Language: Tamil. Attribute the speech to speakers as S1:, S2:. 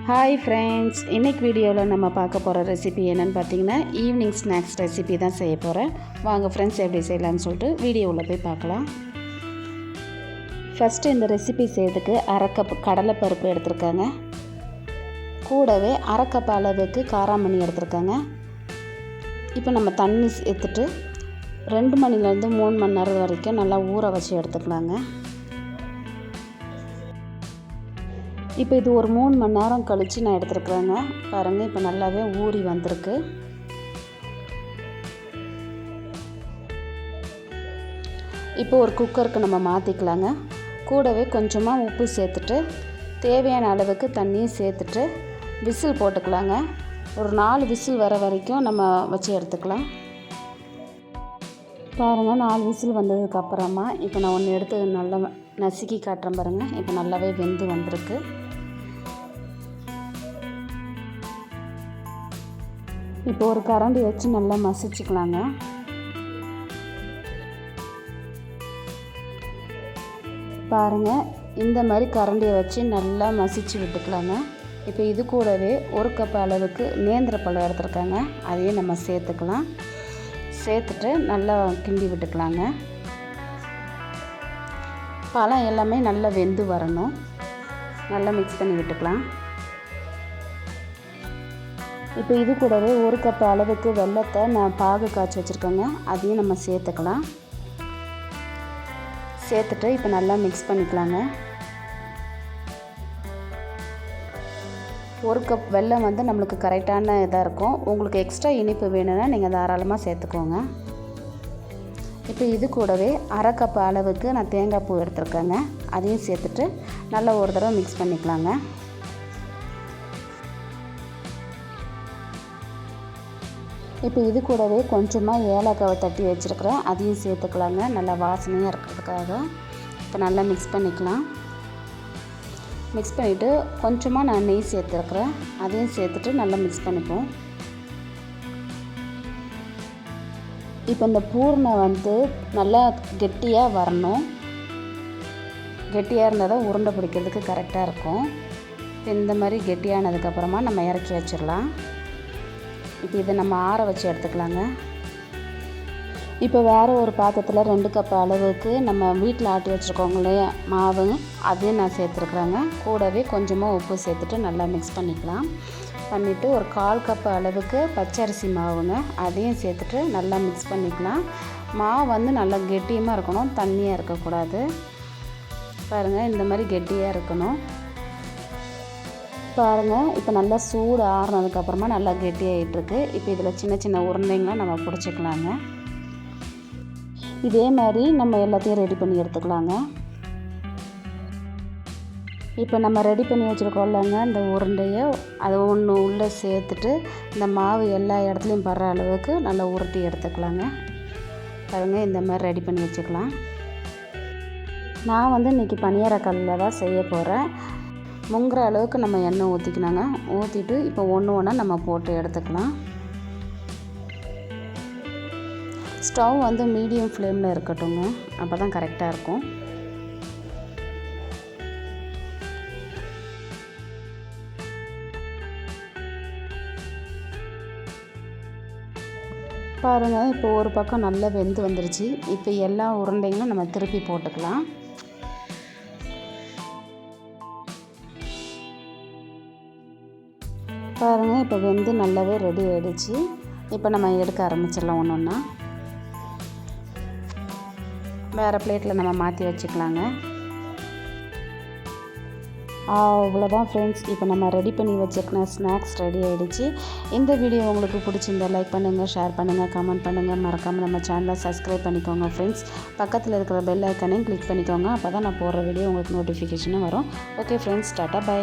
S1: ஹாய் ஃப்ரெண்ட்ஸ், இன்றைக்கி வீடியோவில் நம்ம பார்க்க போகிற ரெசிபி என்னென்னு பார்த்தீங்கன்னா ஈவினிங் ஸ்நாக்ஸ் ரெசிபி தான் செய்ய போகிறேன். வாங்க ஃப்ரெண்ட்ஸ், எப்படி செய்யலாம்னு சொல்லிட்டு வீடியோவில் போய் பார்க்கலாம். ஃபஸ்ட்டு இந்த ரெசிபி செய்யறதுக்கு அரை கப் கடலைப்பருப்பு எடுத்துருக்காங்க. கூடவே அரை கப் அளவுக்கு காராமணி எடுத்துருக்காங்க. இப்போ நம்ம தண்ணி சேர்த்துட்டு 2 மணிலேருந்து 3 மணி நேரம் வரைக்கும் நல்லா ஊற வச்சு எடுத்துக்கலாங்க. இப்போ இது ஒரு 3 மணி நேரம் கழித்து நான் எடுத்துருக்குறேங்க. பாருங்கள், இப்போ நல்லாவே ஊறி வந்திருக்கு. இப்போ ஒரு குக்கருக்கு நம்ம மாற்றிக்கலாங்க. கூடவே கொஞ்சமாக உப்பு சேர்த்துட்டு தேவையான அளவுக்கு தண்ணியும் சேர்த்துட்டு விசில் போட்டுக்கலாங்க. ஒரு 4 விசில் வர வரைக்கும் நம்ம வச்சு எடுத்துக்கலாம். பாருங்கள், 4 விசில் வந்ததுக்கப்புறமா இப்போ நான் ஒன்று எடுத்து நல்லா நசுக்கி காட்டுறேன் பாருங்கள். இப்போ நல்லாவே வெந்து வந்திருக்கு. இப்போ ஒரு கரண்டி வச்சு நல்லா மசிச்சுக்கலாங்க. பாருங்கள், இந்த மாதிரி கரண்டியை வச்சு நல்லா மசிச்சு விட்டுக்கலாங்க. இப்போ இது கூடவே 1 கப் அளவுக்கு நேந்திர பழம் எடுத்துருக்காங்க. அதையும் நம்ம சேர்த்துக்கலாம். சேர்த்துட்டு நல்லா கிண்டி விட்டுக்கலாங்க. பழம் எல்லாமே நல்லா வெந்து வரணும். நல்லா மிக்ஸ் பண்ணி விட்டுக்கலாம். இப்போ இது கூடவே 1 கப் அளவுக்கு வெல்லத்தை நான் பாகு காய்ச்சி வச்சுருக்கேங்க. அதையும் நம்ம சேர்த்துக்கலாம். சேர்த்துட்டு இப்போ நல்லா மிக்ஸ் பண்ணிக்கலாங்க. 1 கப் வெல்லம் வந்து நம்மளுக்கு கரெக்டான இதாக இருக்கும். உங்களுக்கு எக்ஸ்ட்ரா இனிப்பு வேணும்னா நீங்கள் தாராளமாக சேர்த்துக்கோங்க. இப்போ இது கூடவே அரை கப் அளவுக்கு நான் தேங்காய் பூ எடுத்துருக்கேங்க. அதையும் சேர்த்துட்டு நல்லா ஒரு தடவை மிக்ஸ் பண்ணிக்கலாங்க. இப்போ இது கூடவே கொஞ்சமாக ஏலக்காவை தட்டி வச்சுருக்கிறேன். அதையும் சேர்த்துக்கலாங்க, நல்லா வாசனையாக இருக்கிறதுக்காக. இப்போ நல்லா மிக்ஸ் பண்ணிக்கலாம். மிக்ஸ் பண்ணிவிட்டு கொஞ்சமாக நான் நெய் சேர்த்துருக்குறேன். அதையும் சேர்த்துட்டு நல்லா மிக்ஸ் பண்ணிப்போம். இப்போ இந்த பூர்ணை வந்து நல்லா கெட்டியாக வரணும். கெட்டியாக இருந்தால் தான் உருண்டை பிடிக்கிறதுக்கு கரெக்டாக இருக்கும். இந்த மாதிரி கெட்டியானதுக்கப்புறமா நம்ம இறக்கி வச்சிடலாம். இப்போ இதை நம்ம ஆற வச்சு எடுத்துக்கலாங்க. இப்போ வேறு ஒரு பாத்திரத்தில் 2 கப் அளவுக்கு நம்ம வீட்டில் ஆட்டி வச்சுருக்கோங்களே மாவு, அதையும் நான் சேர்த்துருக்குறேங்க. கூடவே கொஞ்சமாக உப்பு சேர்த்துட்டு நல்லா மிக்ஸ் பண்ணிக்கலாம். பண்ணிவிட்டு ஒரு 1/4 கப் அளவுக்கு பச்சரிசி மாவுங்க, அதையும் சேர்த்துட்டு நல்லா மிக்ஸ் பண்ணிக்கலாம். மாவு வந்து நல்லா கெட்டியமாக இருக்கணும், தண்ணியாக இருக்கக்கூடாது. பாருங்கள், இந்த மாதிரி கெட்டியாக இருக்கணும். பாருங்கள், இப்போ நல்லா சூடு ஆறுனதுக்கப்புறமா நல்லா கெட்டியாகிட்டுருக்கு. இப்போ இதில் சின்ன சின்ன உருண்டைங்களாம் நம்ம பிடிச்சிக்கலாங்க. இதே மாதிரி நம்ம எல்லாத்தையும் ரெடி பண்ணி எடுத்துக்கலாங்க. இப்போ நம்ம ரெடி பண்ணி வச்சுருக்கோம்லங்க இந்த உருண்டையை, அதை ஒன்று உள்ளே சேர்த்துட்டு இந்த மாவு எல்லா இடத்துலையும் படுற அளவுக்கு நல்லா உருட்டி எடுத்துக்கலாங்க. பாருங்கள், இந்த மாதிரி ரெடி பண்ணி வச்சுக்கலாம். நான் வந்து இன்றைக்கி பனியாரக்கல்லில் தான் செய்ய போகிறேன். முங்குற அளவுக்கு நம்ம எண்ணெய் ஊற்றிக்கலாங்க. ஊற்றிட்டு இப்போ ஒன்று ஒன்றா நம்ம போட்டு எடுத்துக்கலாம். ஸ்டவ் வந்து மீடியம் ஃப்ளேமில் இருக்கட்டுங்க, அப்போ தான் கரெக்டாக இருக்கும். பாருங்கள், இப்போ ஒரு பக்கம் நல்லா வெந்து வந்துருச்சு. இப்போ எல்லா உருண்டைங்களும் நம்ம திருப்பி போட்டுக்கலாம். பாருங்கள், இப்போ வெந்து நல்லாவே ரெடி ஆகிடுச்சு. இப்போ நம்ம எடுக்க ஆரம்பிச்சிடலாம். ஒன்று ஒன்றா வேறு பிளேட்டில் நம்ம மாற்றி வச்சுக்கலாங்க. அவ்வளோதான் ஃப்ரெண்ட்ஸ், இப்போ நம்ம ரெடி பண்ணி வச்சுக்கின ஸ்நாக்ஸ் ரெடி ஆகிடுச்சு. இந்த வீடியோ உங்களுக்கு பிடிச்சிருந்தா லைக் பண்ணுங்கள், ஷேர் பண்ணுங்கள், கமெண்ட் பண்ணுங்கள். மறக்காமல் நம்ம சேனலை சப்ஸ்கிரைப் பண்ணிக்கோங்க ஃப்ரெண்ட்ஸ். பக்கத்தில் இருக்கிற பெல் ஐக்கனையும் கிளிக் பண்ணிக்கோங்க. அப்போ தான் நான் போடுற வீடியோ உங்களுக்கு நோட்டிஃபிகேஷனாக வரும். Okay friends, tata by.